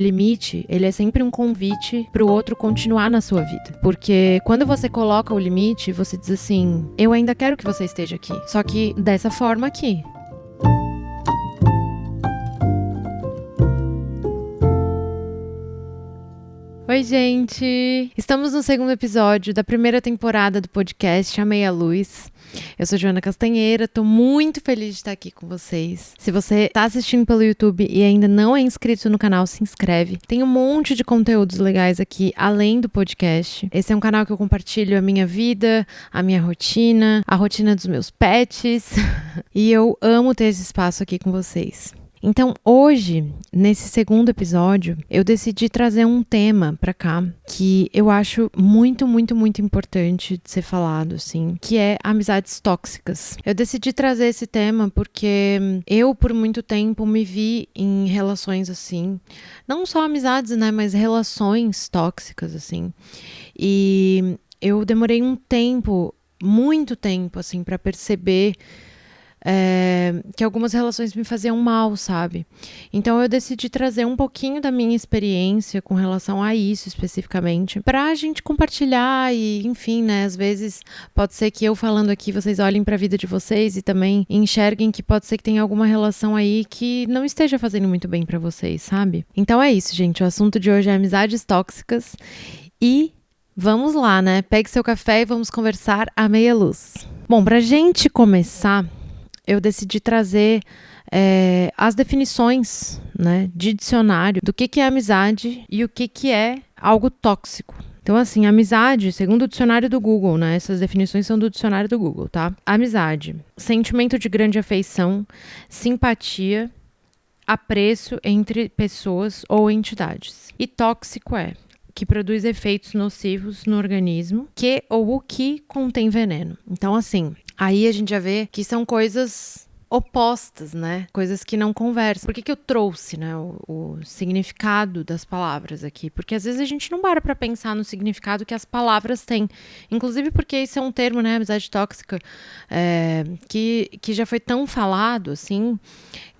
limite, ele é sempre um convite pro outro continuar na sua vida. Porque quando você coloca o limite, você diz assim, eu ainda quero que você esteja aqui. Só que dessa forma aqui. Oi, gente! Estamos no segundo episódio da primeira temporada do podcast A Meia Luz. Eu sou Joana Castanheira, tô muito feliz de estar aqui com vocês. Se você tá assistindo pelo YouTube e ainda não é inscrito no canal, se inscreve. Tem um monte de conteúdos legais aqui, além do podcast. Esse é um canal que eu compartilho a minha vida, a minha rotina, a rotina dos meus pets. E eu amo ter esse espaço aqui com vocês. Então, hoje, nesse segundo episódio, eu decidi trazer um tema pra cá que eu acho muito importante de ser falado, assim, que é amizades tóxicas. Eu decidi trazer esse tema porque eu, por muito tempo, me vi em relações assim, não só amizades, né, mas relações tóxicas, assim. E eu demorei muito tempo, assim, pra perceber que algumas relações me faziam mal, sabe? Então eu decidi trazer um pouquinho da minha experiência com relação a isso especificamente, pra gente compartilhar e, enfim, né, às vezes pode ser que eu falando aqui vocês olhem pra vida de vocês e também enxerguem que pode ser que tenha alguma relação aí que não esteja fazendo muito bem pra vocês, sabe? Então é isso, gente, o assunto de hoje é amizades tóxicas e vamos lá, né? Pegue seu café e vamos conversar à meia luz. Bom, pra gente começar, eu decidi trazer as definições, né, de dicionário do que é amizade e o que é algo tóxico. Então, assim, amizade, segundo o dicionário do Google, né, essas definições são do dicionário do Google, tá? Amizade, sentimento de grande afeição, simpatia, apreço entre pessoas ou entidades. E tóxico que produz efeitos nocivos no organismo, que ou o que contém veneno. Então, assim, aí a gente já vê que são coisas opostas, né? Coisas que não conversam. Por que eu trouxe, né, o significado das palavras aqui? Porque às vezes a gente não para pra pensar no significado que as palavras têm. Inclusive porque esse é um termo, né, amizade tóxica, que já foi tão falado, assim,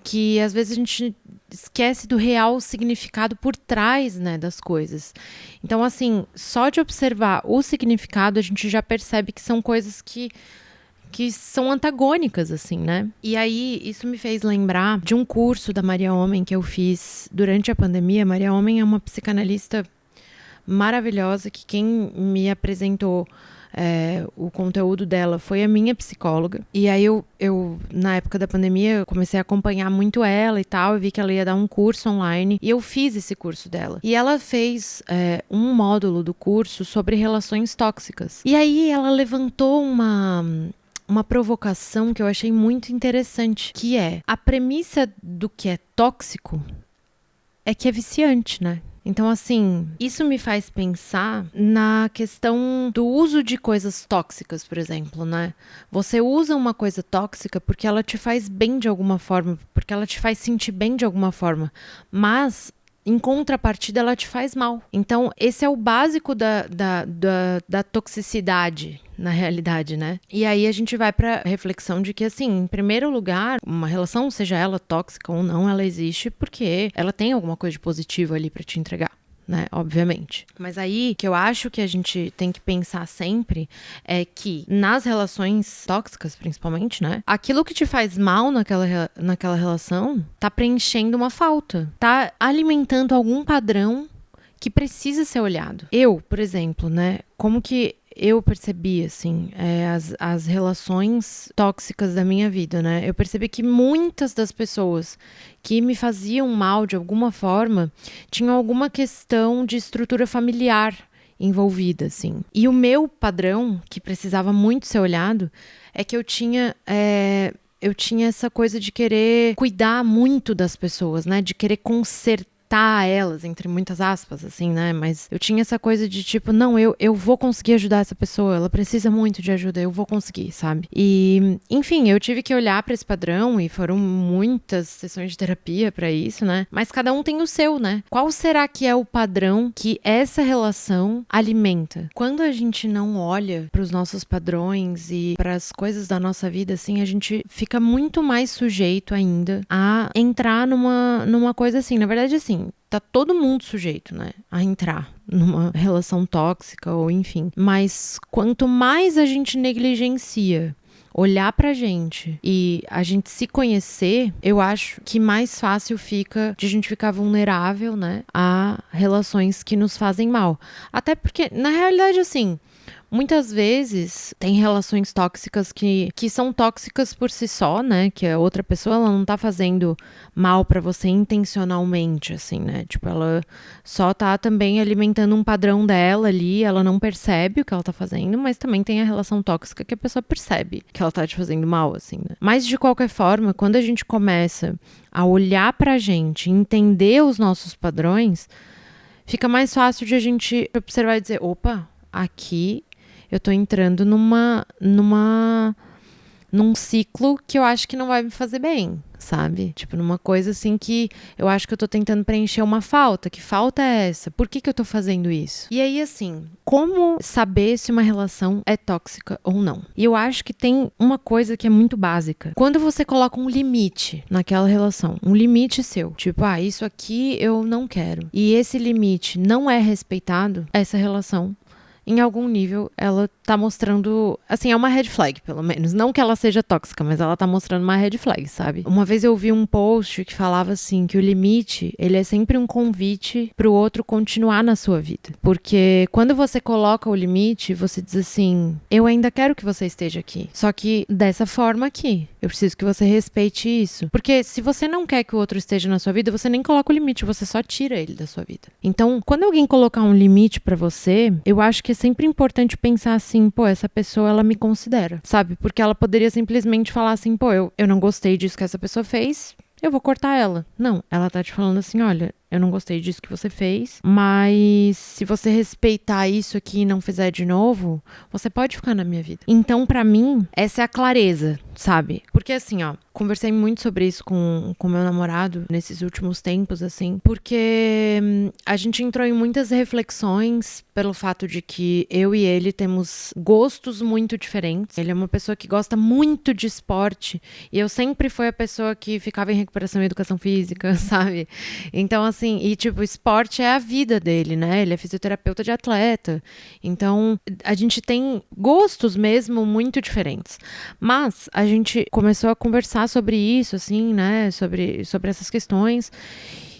que às vezes a gente esquece do real significado por trás, né, das coisas. Então, assim, só de observar o significado, a gente já percebe que são coisas que são antagônicas, assim, né? E aí, isso me fez lembrar de um curso da Maria Homem que eu fiz durante a pandemia. Maria Homem é uma psicanalista maravilhosa, que quem me apresentou o conteúdo dela foi a minha psicóloga. E aí eu, na época da pandemia, eu comecei a acompanhar muito ela e tal. Eu vi que ela ia dar um curso online e eu fiz esse curso dela. E ela fez um módulo do curso sobre relações tóxicas. E aí ela levantou uma provocação que eu achei muito interessante, que é a premissa do que é tóxico é que é viciante, né? Então, assim, isso me faz pensar na questão do uso de coisas tóxicas, por exemplo, né? Você usa uma coisa tóxica porque ela te faz bem de alguma forma, porque ela te faz sentir bem de alguma forma, mas em contrapartida ela te faz mal. Então, esse é o básico da toxicidade, na realidade, né? E aí a gente vai pra reflexão de que, assim, em primeiro lugar, uma relação, seja ela tóxica ou não, ela existe porque ela tem alguma coisa de positivo ali pra te entregar, né? Obviamente. Mas aí, que eu acho que a gente tem que pensar sempre é que nas relações tóxicas, principalmente, né? Aquilo que te faz mal naquela relação tá preenchendo uma falta. Tá alimentando algum padrão que precisa ser olhado. Eu, por exemplo, né? Como que eu percebi, assim, as relações tóxicas da minha vida, né? Eu percebi que muitas das pessoas que me faziam mal de alguma forma tinham alguma questão de estrutura familiar envolvida, assim. E o meu padrão, que precisava muito ser olhado, é que eu tinha essa coisa de querer cuidar muito das pessoas, né? De querer consertar elas, entre muitas aspas, assim, né? Mas eu tinha essa coisa de tipo, não, eu vou conseguir ajudar essa pessoa, ela precisa muito de ajuda, eu vou conseguir, sabe? E, enfim, eu tive que olhar pra esse padrão e foram muitas sessões de terapia pra isso, né? Mas cada um tem o seu, né? Qual será que é o padrão que essa relação alimenta? Quando a gente não olha pros nossos padrões e pras coisas da nossa vida, assim, a gente fica muito mais sujeito ainda a entrar numa coisa assim. Na verdade, assim, tá todo mundo sujeito, né, a entrar numa relação tóxica ou enfim. Mas quanto mais a gente negligencia olhar pra gente e a gente se conhecer, eu acho que mais fácil fica de a gente ficar vulnerável, né, a relações que nos fazem mal. Até porque, na realidade, assim, muitas vezes tem relações tóxicas que são tóxicas por si só, né? Que a outra pessoa, ela não tá fazendo mal pra você intencionalmente, assim, né? Tipo, ela só tá também alimentando um padrão dela ali, ela não percebe o que ela tá fazendo, mas também tem a relação tóxica que a pessoa percebe que ela tá te fazendo mal, assim, né? Mas, de qualquer forma, quando a gente começa a olhar pra gente, entender os nossos padrões, fica mais fácil de a gente observar e dizer, opa, aqui eu tô entrando num ciclo que eu acho que não vai me fazer bem, sabe? Tipo, numa coisa assim que eu acho que eu tô tentando preencher uma falta. Que falta é essa? Por que eu tô fazendo isso? E aí, assim, como saber se uma relação é tóxica ou não? E eu acho que tem uma coisa que é muito básica. Quando você coloca um limite naquela relação, um limite seu, tipo, isso aqui eu não quero, e esse limite não é respeitado, essa relação em algum nível, ela tá mostrando, assim, é uma red flag, pelo menos. Não que ela seja tóxica, mas ela tá mostrando uma red flag, sabe? Uma vez eu vi um post que falava assim, que o limite, ele é sempre um convite pro outro continuar na sua vida. Porque quando você coloca o limite, você diz assim, eu ainda quero que você esteja aqui. Só que dessa forma aqui. Eu preciso que você respeite isso. Porque se você não quer que o outro esteja na sua vida, você nem coloca o limite, você só tira ele da sua vida. Então, quando alguém colocar um limite pra você, eu acho que é sempre importante pensar assim, essa pessoa, ela me considera, sabe? Porque ela poderia simplesmente falar assim, eu não gostei disso que essa pessoa fez, eu vou cortar ela. Não, ela tá te falando assim, olha, eu não gostei disso que você fez, mas se você respeitar isso aqui e não fizer de novo, você pode ficar na minha vida. Então, pra mim, essa é a clareza, sabe? Porque assim, conversei muito sobre isso com meu namorado nesses últimos tempos, assim, porque a gente entrou em muitas reflexões pelo fato de que eu e ele temos gostos muito diferentes. Ele é uma pessoa que gosta muito de esporte e eu sempre fui a pessoa que ficava em recuperação e educação física, sabe? Então, assim, e tipo, esporte é a vida dele, né? Ele é fisioterapeuta de atleta. Então, a gente tem gostos mesmo muito diferentes. Mas a gente começou a conversar sobre isso, assim, né? Sobre essas questões.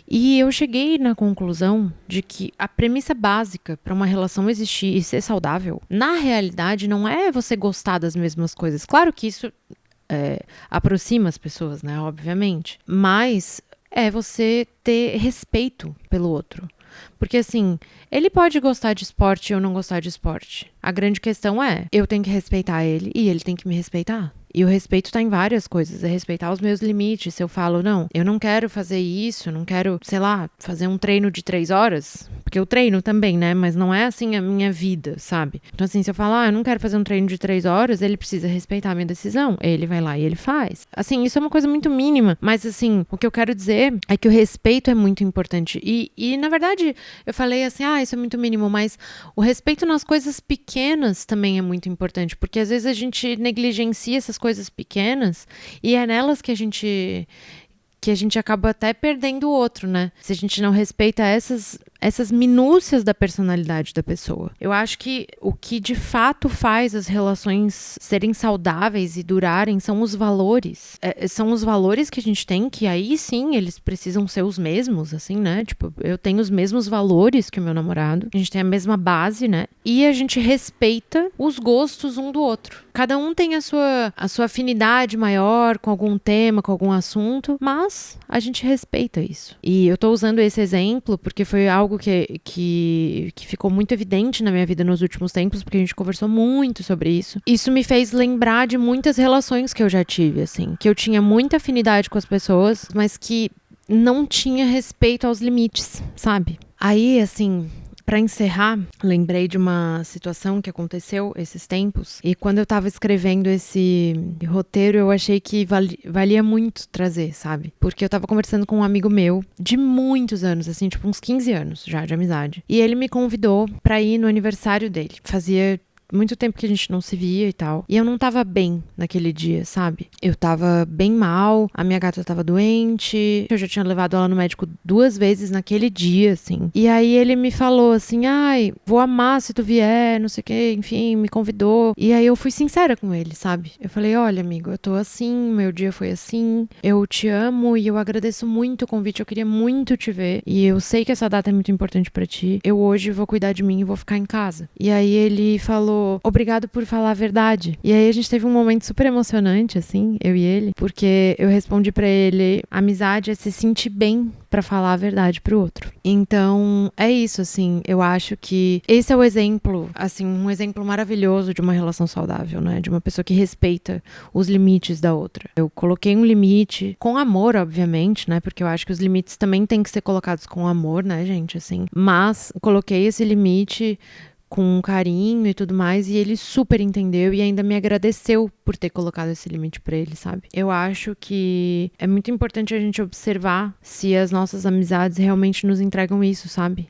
E eu cheguei na conclusão de que a premissa básica para uma relação existir e ser saudável, na realidade, não é você gostar das mesmas coisas. Claro que isso aproxima as pessoas, né? Obviamente. Mas é você ter respeito pelo outro. Porque assim, ele pode gostar de esporte e eu não gostar de esporte. A grande questão é, eu tenho que respeitar ele e ele tem que me respeitar. E o respeito tá em várias coisas, é respeitar os meus limites. Se eu falo, não, eu não quero fazer isso, não quero, sei lá, fazer um treino de 3 horas, porque eu treino também, né, mas não é assim a minha vida, sabe? Então assim, se eu falar, eu não quero fazer um treino de 3 horas, ele precisa respeitar a minha decisão, ele vai lá e ele faz. Assim, isso é uma coisa muito mínima, mas assim, o que eu quero dizer é que o respeito é muito importante. E na verdade, eu falei assim, isso é muito mínimo, mas o respeito nas coisas pequenas também é muito importante, porque às vezes a gente negligencia essas coisas pequenas e é nelas que a gente acaba até perdendo o outro, né? Se a gente não respeita essas minúcias da personalidade da pessoa. Eu acho que o que de fato faz as relações serem saudáveis e durarem são os valores. São os valores que a gente tem, que aí sim eles precisam ser os mesmos, assim, né? Tipo, eu tenho os mesmos valores que o meu namorado, a gente tem a mesma base, né? E a gente respeita os gostos um do outro. Cada um tem a sua afinidade maior com algum tema, com algum assunto, mas a gente respeita isso. E eu tô usando esse exemplo porque foi algo que ficou muito evidente na minha vida nos últimos tempos, porque a gente conversou muito sobre isso. Isso me fez lembrar de muitas relações que eu já tive, assim, que eu tinha muita afinidade com as pessoas, mas que não tinha respeito aos limites, sabe? Aí, assim, pra encerrar, lembrei de uma situação que aconteceu esses tempos, e quando eu tava escrevendo esse roteiro, eu achei que valia muito trazer, sabe? Porque eu tava conversando com um amigo meu de muitos anos, assim, tipo uns 15 anos já de amizade. E ele me convidou pra ir no aniversário dele. Fazia muito tempo que a gente não se via e tal. E eu não tava bem naquele dia, sabe? Eu tava bem mal, a minha gata tava doente, eu já tinha levado ela no médico 2 vezes naquele dia, assim. E aí ele me falou assim, ai, vou amar se tu vier, não sei o que, enfim, me convidou. E aí eu fui sincera com ele, sabe? Eu falei, olha, amigo, eu tô assim, meu dia foi assim, eu te amo e eu agradeço muito o convite, eu queria muito te ver. E eu sei que essa data é muito importante pra ti. Eu hoje vou cuidar de mim e vou ficar em casa. E aí ele falou, obrigado por falar a verdade. E aí a gente teve um momento super emocionante, assim, eu e ele, porque eu respondi pra ele, amizade é se sentir bem pra falar a verdade pro outro. Então, é isso, assim, eu acho que esse é o exemplo, assim, um exemplo maravilhoso de uma relação saudável, né? De uma pessoa que respeita os limites da outra. Eu coloquei um limite com amor, obviamente, né? Porque eu acho que os limites também têm que ser colocados com amor, né, gente, assim. Mas coloquei esse limite com carinho e tudo mais, e ele super entendeu e ainda me agradeceu por ter colocado esse limite pra ele, sabe? Eu acho que é muito importante a gente observar se as nossas amizades realmente nos entregam isso, sabe?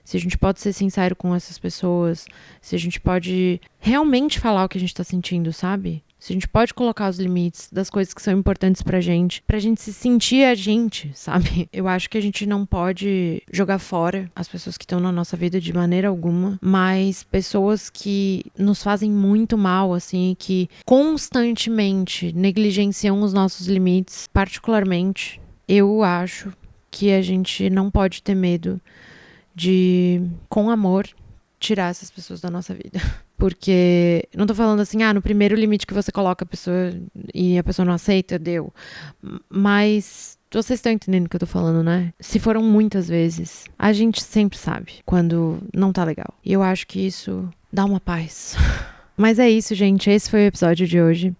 Se a gente pode ser sincero com essas pessoas, se a gente pode realmente falar o que a gente tá sentindo, sabe? Se a gente pode colocar os limites das coisas que são importantes pra gente se sentir a gente, sabe? Eu acho que a gente não pode jogar fora as pessoas que estão na nossa vida de maneira alguma, mas pessoas que nos fazem muito mal, assim, que constantemente negligenciam os nossos limites, particularmente, eu acho que a gente não pode ter medo de, com amor, tirar essas pessoas da nossa vida. Porque, não tô falando assim, no primeiro limite que você coloca a pessoa e a pessoa não aceita, deu. Mas vocês estão entendendo o que eu tô falando, né? Se foram muitas vezes, a gente sempre sabe quando não tá legal. E eu acho que isso dá uma paz. Mas é isso, gente. Esse foi o episódio de hoje.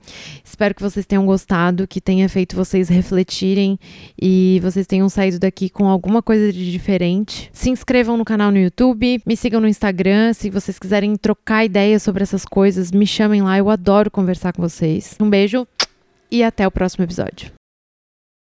Espero que vocês tenham gostado, que tenha feito vocês refletirem e vocês tenham saído daqui com alguma coisa de diferente. Se inscrevam no canal no YouTube, me sigam no Instagram. Se vocês quiserem trocar ideias sobre essas coisas, me chamem lá. Eu adoro conversar com vocês. Um beijo e até o próximo episódio.